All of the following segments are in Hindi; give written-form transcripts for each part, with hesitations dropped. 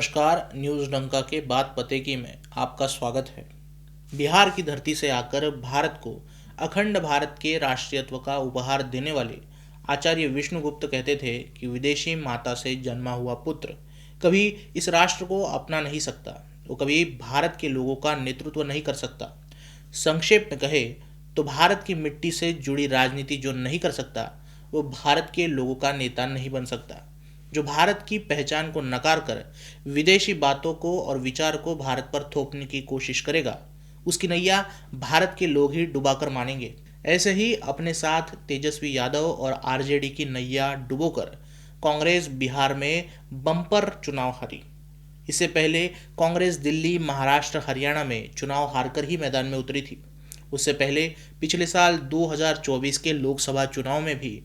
नमस्कार। न्यूज़ डंका के बात पते की में आपका स्वागत है। बिहार की धरती से आकर भारत को अखंड भारत के राष्ट्रीयत्व का उपहार देने वाले आचार्य विष्णुगुप्त कहते थे कि विदेशी माता से जन्मा हुआ पुत्र कभी इस राष्ट्र को अपना नहीं सकता, वो कभी भारत के लोगों का नेतृत्व नहीं कर सकता। संक्षेप में कहे तो भारत की मिट्टी से जुड़ी राजनीति जो नहीं कर सकता, वो भारत के लोगों का नेता नहीं बन सकता। जो भारत की पहचान को नकार कर विदेशी बातों को और विचार को भारत पर थोपने की कोशिश करेगा, उसकी नैया भारत के लोग ही डुबाकर मानेंगे। ऐसे ही अपने साथ तेजस्वी यादव और आरजेडी की नैया डुबोकर कांग्रेस बिहार में बम्पर चुनाव हारी। इससे पहले कांग्रेस दिल्ली, महाराष्ट्र, हरियाणा में चुनाव हारकर ही मैदान में उतरी थी। उससे पहले पिछले साल 2024 के लोकसभा चुनाव में भी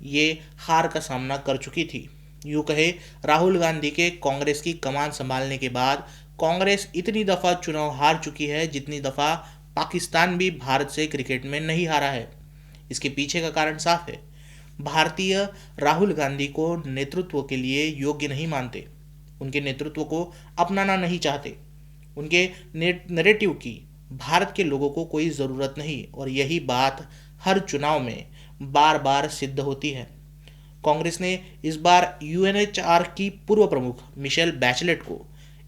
ये हार का सामना कर चुकी थी। यूं कहे राहुल गांधी के कांग्रेस की कमान संभालने के बाद कांग्रेस इतनी दफा चुनाव हार चुकी है जितनी दफा पाकिस्तान भी भारत से क्रिकेट में नहीं हारा है। इसके पीछे का कारण साफ है। भारतीय राहुल गांधी को नेतृत्व के लिए योग्य नहीं मानते, उनके नेतृत्व को अपनाना नहीं चाहते। उनके नैरेटिव की भारत के लोगों को कोई ज़रूरत नहीं, और यही बात हर चुनाव में बार बार सिद्ध होती है। कांग्रेस ने इस बार यूएनएचआर की पूर्व प्रमुख मिशेल बैचलेट को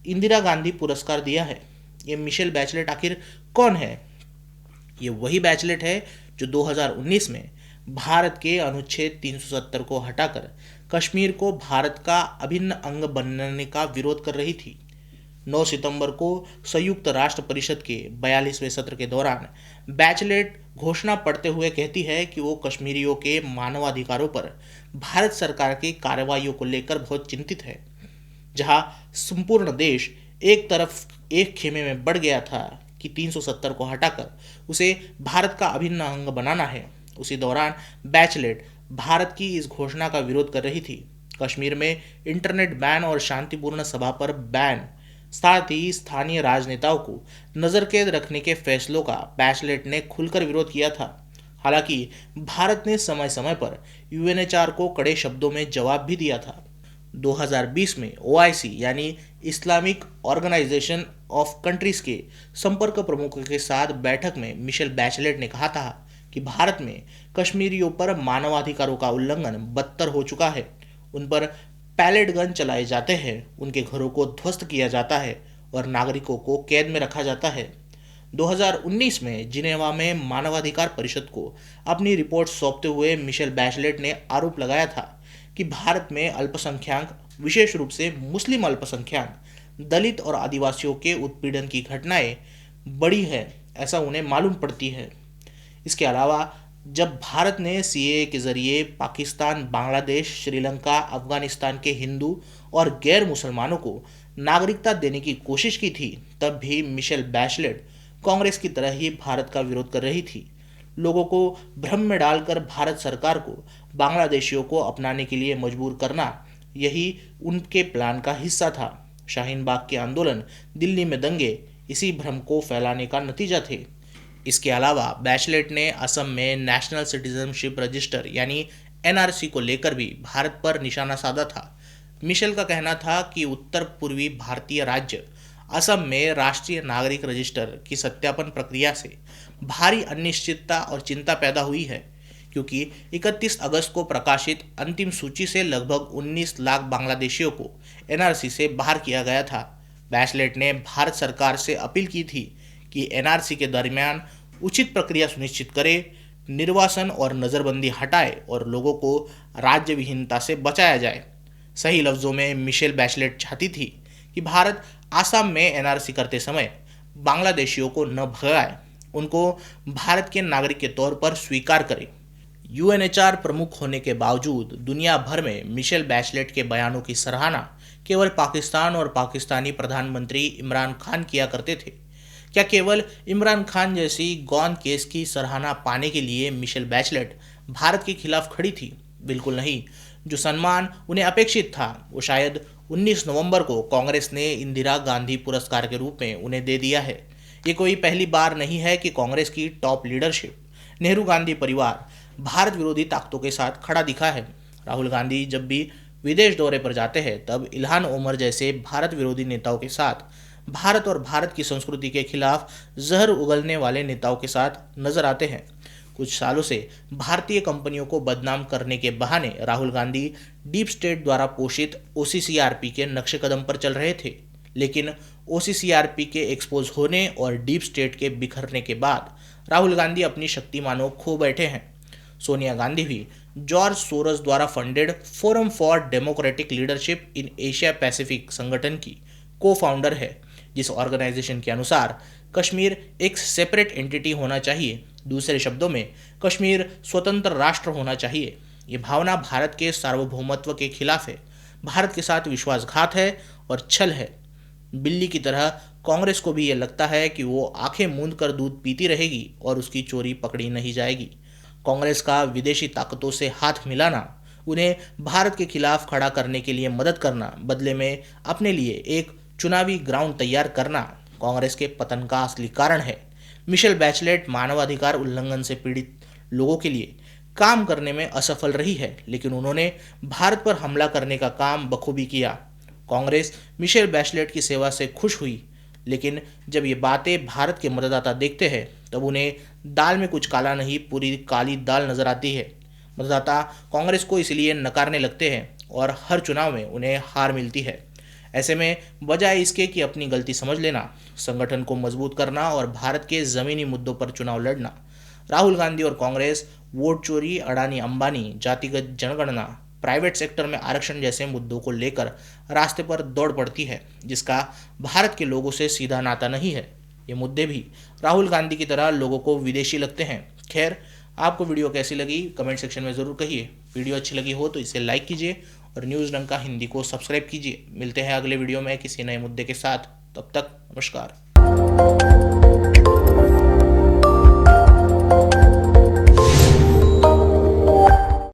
इंदिरा गांधी पुरस्कार दिया है। ये मिशेल बैचलेट आखिर कौन है? ये वही बैचलेट है जो 2019 में भारत के अनुच्छेद 370 को हटाकर कश्मीर को भारत का अभिन्न अंग बनने का विरोध कर रही थी। 9 सितंबर को संयुक्त राष्ट्र परिषद के 42वें सत्र के दौरान बैचलेट घोषणा पढ़ते हुए कहती है कि वो कश्मीरियों के मानवाधिकारों पर भारत सरकार की कार्रवाइयों को लेकर बहुत चिंतित है। जहां संपूर्ण देश एक तरफ एक खेमे में बढ़ गया था कि 370 को हटाकर उसे भारत का अभिन्न अंग बनाना है, उसी दौरान बैचलेट भारत की इस घोषणा का विरोध कर रही थी। कश्मीर में इंटरनेट बैन और शांतिपूर्ण सभा पर बैन, साथ ही स्थानीय राजनेताओं को नजरकैद रखने के फैसलों का बैचलेट ने खुलकर विरोध किया था। हालांकि भारत ने समय समय पर यूएनएचआर को कड़े शब्दों में जवाब भी दिया था। 2020 में ओआईसी यानी इस्लामिक ऑर्गेनाइजेशन ऑफ कंट्रीज के संपर्क प्रमुखों के साथ बैठक में मिशेल बैचलेट ने कहा था कि भारत में कश्मीरियों पर मानवाधिकारों का उल्लंघन बदतर हो चुका है। उन पर पैलेट गन चलाए जाते हैं, उनके घरों को ध्वस्त किया जाता है और नागरिकों को कैद में रखा जाता है। 2019 में जिनेवा में मानवाधिकार परिषद को अपनी रिपोर्ट सौंपते हुए मिशेल बैचलेट ने आरोप लगाया था कि भारत में अल्पसंख्यक, विशेष रूप से मुस्लिम अल्पसंख्यक, दलित और आदिवासियों के उत्पीड़न की घटनाएं बड़ी है, ऐसा उन्हें मालूम पड़ती है। इसके अलावा जब भारत ने सीएए के जरिए पाकिस्तान, बांग्लादेश, श्रीलंका, अफगानिस्तान के हिंदू और गैर मुसलमानों को नागरिकता देने की कोशिश की थी, तब भी मिशेल बैचलेट कांग्रेस की तरह ही भारत का विरोध कर रही थी। लोगों को भ्रम में डालकर भारत सरकार को बांग्लादेशियों को अपनाने के लिए मजबूर करना, यही उनके प्लान का हिस्सा था। शाहीन बाग के आंदोलन, दिल्ली में दंगे इसी भ्रम को फैलाने का नतीजा थे। इसके अलावा बैचलेट ने असम में नेशनल सिटीजनशिप रजिस्टर यानी एनआरसी को लेकर भी भारत पर निशाना साधा था। मिशेल का कहना था कि उत्तर पूर्वी भारतीय राज्य असम में राष्ट्रीय नागरिक रजिस्टर की सत्यापन प्रक्रिया से भारी अनिश्चितता और चिंता पैदा हुई है, क्योंकि 31 अगस्त को प्रकाशित अंतिम सूची से लगभग 19 लाख बांग्लादेशियों को एनआरसी से बाहर किया गया था। बैचलेट ने भारत सरकार से अपील की थी कि एनआरसी के दरमियान उचित प्रक्रिया सुनिश्चित करे, निर्वासन और नज़रबंदी हटाए और लोगों को राज्य विहीनता से बचाया जाए। सही लफ्ज़ों में मिशेल बैचलेट चाहती थी कि भारत आसाम में एनआरसी करते समय बांग्लादेशियों को न भगाए, उनको भारत के नागरिक के तौर पर स्वीकार करे। यूएनएचआर प्रमुख होने के बावजूद दुनिया भर में मिशेल बैचलेट के बयानों की सराहना केवल पाकिस्तान और पाकिस्तानी प्रधानमंत्री इमरान खान किया करते थे। क्या केवल इमरान खान जैसी गौन केस की सराहना पाने के लिए मिशेल बैचलेट भारत के खिलाफ खड़ी थी? बिल्कुल नहीं। जो सम्मान उन्हें अपेक्षित था वो शायद 19 नवंबर को कांग्रेस ने इंदिरा गांधी पुरस्कार के रूप में उन्हें दे दिया है। ये कोई पहली बार नहीं है कि कांग्रेस की टॉप लीडरशिप, नेहरू गांधी परिवार भारत विरोधी ताकतों के साथ खड़ा दिखा है। राहुल गांधी जब भी विदेश दौरे पर जाते हैं तब इल्हान ओमर जैसे भारत विरोधी नेताओं के साथ, भारत और भारत की संस्कृति के खिलाफ जहर उगलने वाले नेताओं के साथ नजर आते हैं। कुछ सालों से भारतीय कंपनियों को बदनाम करने के बहाने राहुल गांधी डीप स्टेट द्वारा पोषित ओसीसीआरपी के नक्शे कदम पर चल रहे थे, लेकिन ओसीसीआरपी के एक्सपोज होने और डीप स्टेट के बिखरने के बाद राहुल गांधी अपनी शक्तिमानों खो बैठे हैं। सोनिया गांधी भी जॉर्ज सोरस द्वारा funded forum for democratic leadership in Asia Pacific संगठन की को फाउंडर है, जिस ऑर्गेनाइजेशन के अनुसार कश्मीर एक सेपरेट एंटिटी होना चाहिए। दूसरे शब्दों में, कश्मीर स्वतंत्र राष्ट्र होना चाहिए। ये भावना भारत के सार्वभौमत्व के खिलाफ है, भारत के साथ विश्वासघात है और छल है। बिल्ली की तरह कांग्रेस को भी ये लगता है कि वो आंखें मूंद कर दूध पीती रहेगी और उसकी चोरी पकड़ी नहीं जाएगी। कांग्रेस का विदेशी ताकतों से हाथ मिलाना, उन्हें भारत के खिलाफ खड़ा करने के लिए मदद करना, बदले में अपने लिए एक चुनावी ग्राउंड तैयार करना कांग्रेस के पतन का असली कारण है। मिशेल बैचलेट मानवाधिकार उल्लंघन से पीड़ित लोगों के लिए काम करने में असफल रही है, लेकिन उन्होंने भारत पर हमला करने का काम बखूबी किया। कांग्रेस मिशेल बैचलेट की सेवा से खुश हुई, लेकिन जब ये बातें भारत के मतदाता देखते हैं तब उन्हें दाल में कुछ काला नहीं, पूरी काली दाल नजर आती है। मतदाता कांग्रेस को इसलिए नकारने लगते हैं और हर चुनाव में उन्हें हार मिलती है। ऐसे में बजाय इसके कि अपनी गलती समझ लेना, संगठन को मजबूत करना और भारत के ज़मीनी मुद्दों पर चुनाव लड़ना, राहुल गांधी और कांग्रेस वोट चोरी, अडानी अंबानी, जातिगत जनगणना, प्राइवेट सेक्टर में आरक्षण जैसे मुद्दों को लेकर रास्ते पर दौड़ पड़ती है, जिसका भारत के लोगों से सीधा नाता नहीं है। ये मुद्दे भी राहुल गांधी की तरह लोगों को विदेशी लगते हैं। खैर, आपको वीडियो कैसी लगी कमेंट सेक्शन में ज़रूर कहिए। वीडियो अच्छी लगी हो तो इसे लाइक कीजिए और न्यूज़ डंका हिंदी को सब्सक्राइब कीजिए। मिलते हैं अगले वीडियो में किसी नए मुद्दे के साथ। तब तक नमस्कार।